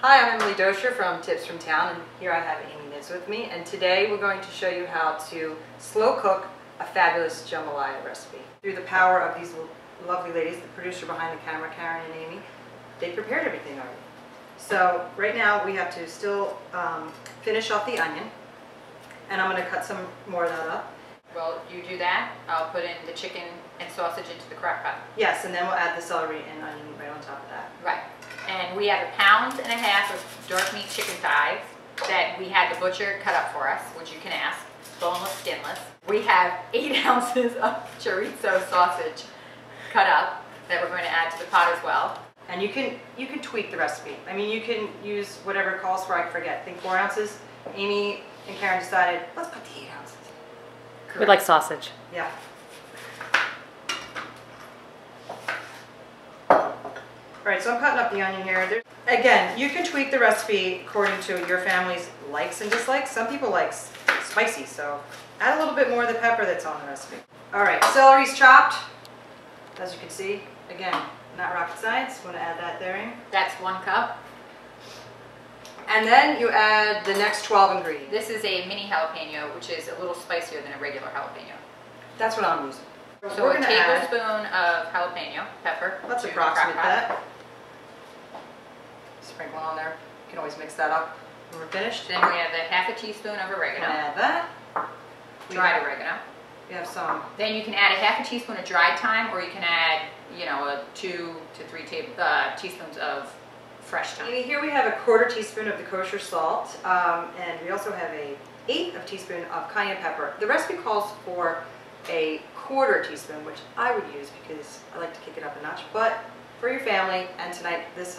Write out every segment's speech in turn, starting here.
Hi, I'm Emily Dosher from Tips from Town, and here I have Amy Nids with me, and today we're going to show you how to slow cook a fabulous jambalaya recipe. Through the power of these lovely ladies, the producer behind the camera, Karen and Amy, they prepared everything already. So right now we have to still finish off the onion, and I'm going to cut some more of that up. Well, you do that. I'll put in the chicken and sausage into the crock pot. Yes, and then we'll add the celery and onion right on top of that. Right. And we have 1.5 pounds of dark meat chicken thighs that we had the butcher cut up for us, which you can ask, boneless, skinless. We have 8 ounces of chorizo sausage cut up that we're going to add to the pot as well. And you can tweak the recipe. I mean, you can use whatever it calls for. I forget. I think 4 ounces. Amy and Karen decided, let's put the 8 ounces. We like sausage. Yeah. Alright, so I'm cutting up the onion here. Again, you can tweak the recipe according to your family's likes and dislikes. Some people like spicy, so add a little bit more of the pepper that's on the recipe. Alright, celery's chopped. As you can see, again, not rocket science. I'm going to add that there in. That's 1 cup. And then you add the next 12 ingredients. This is a mini jalapeno, which is a little spicier than a regular jalapeno. That's what I'm using. So we're a tablespoon of jalapeno pepper. Let's approximate that. Sprinkle on there. You can always mix that up when we're finished. Then we have 1/2 teaspoon of oregano. Add that. Dried oregano. We have some. Then you can add 1/2 teaspoon of dried thyme, or you can add, you know, 2 to 3 teaspoons of fresh thyme. Here we have 1/4 teaspoon of the kosher salt, and we also have 1/8 teaspoon of cayenne pepper. The recipe calls for 1/4 teaspoon, which I would use because I like to kick it up a notch. But for your family, and tonight this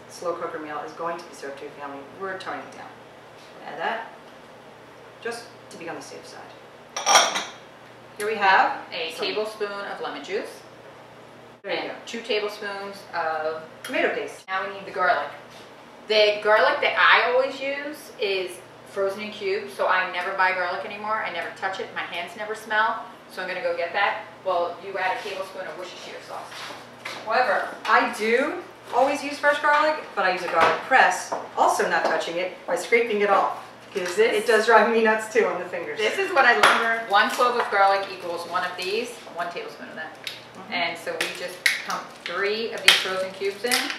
slow cooker meal is going to be served to your family, we're toning it down. Add that, just to be on the safe side. Here we have a tablespoon of lemon juice. There you and go. 2 tablespoons of Tomato paste. Now we need the garlic. The garlic that I always use is frozen in cubes, so I never buy garlic anymore. I never touch it. My hands never smell, so I'm going to go get that. Well, you add a tablespoon of Worcestershire sauce. However, I do always use fresh garlic, but I use a garlic press, also not touching it, by scraping it off, because it does drive me nuts too on the fingers. This is what I learned. 1 clove of garlic equals 1 of these, 1 tablespoon of that. And so we just pump 3 of these frozen cubes in,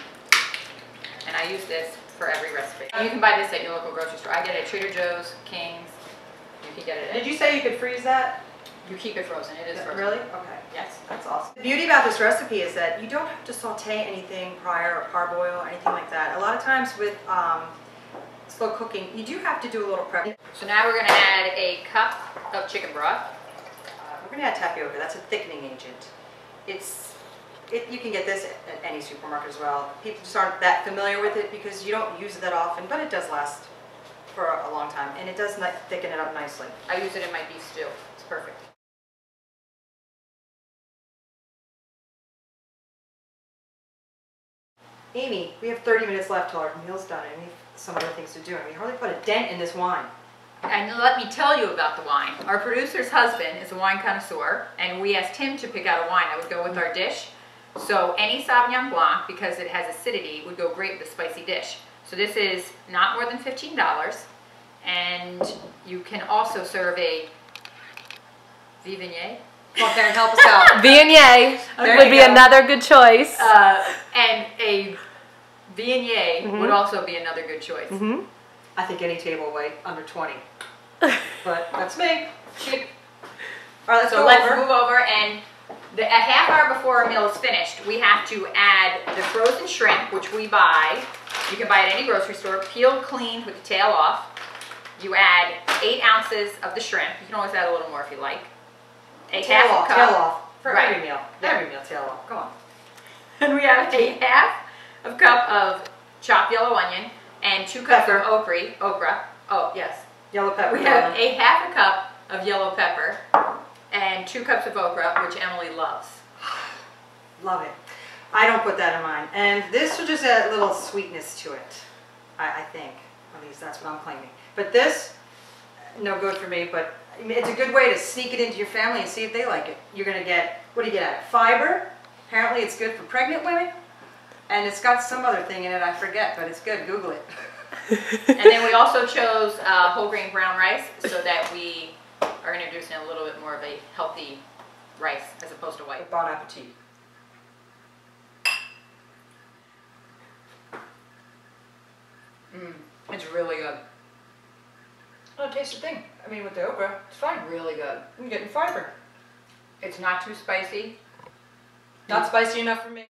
and I use this for every recipe. You can buy this at your local grocery store. I get it at Trader Joe's, King's. You can get it at... Did you say you could freeze that? You keep it frozen. It is frozen. Really? Okay. Yes. That's awesome. The beauty about this recipe is that you don't have to saute anything prior or parboil or anything like that. A lot of times with slow cooking, you do have to do a little prep. So now we're going to add a cup of chicken broth. We're going to add tapioca. That's a thickening agent. You can get this at any supermarket as well. People just aren't that familiar with it because you don't use it that often, but it does last for a long time, and it does thicken it up nicely. I use it in my beef stew. It's perfect. Amy, we have 30 minutes left till our meal's done, and we have some other things to do, and we hardly put a dent in this wine. And let me tell you about the wine. Our producer's husband is a wine connoisseur, and we asked him to pick out a wine that would go with our dish. So any Sauvignon Blanc, because it has acidity, would go great with a spicy dish. So this is not more than $15, and you can also serve a Viognier. Come on, Karen, help us out. Viognier would be another good choice. And a Viognier would also be another good choice. I think any table weight under 20. But that's me. All right, let's move over, and a half hour before our meal is finished, we have to add the frozen shrimp, which we buy. You can buy it at any grocery store, peeled clean with the tail off. You add 8 ounces of the shrimp. You can always add a little more if you like. Tail off for Right. every meal. Every meal, tail off. Come on. And we have a 1/2 cup of chopped yellow onion and 2 cups of okra. Oh, yes. Yellow pepper. We have a 1/2 cup of yellow pepper and 2 cups of okra, which Emily loves. Love it. I don't put that in mine. And this will just add a little sweetness to it, I think. At least that's what I'm claiming. But this, no good for me, but it's a good way to sneak it into your family and see if they like it. You're going to get, what do you get out of it? Fiber. Apparently it's good for pregnant women. And it's got some other thing in it, I forget, but it's good. Google it. And then we also chose whole grain brown rice so that we are introducing a little bit more of a healthy rice as opposed to white. Bon appetit. It's really good. Oh, taste the thing. I mean, with the okra, it's fine. Really good. I'm getting fiber. It's not too spicy. Not spicy enough for me.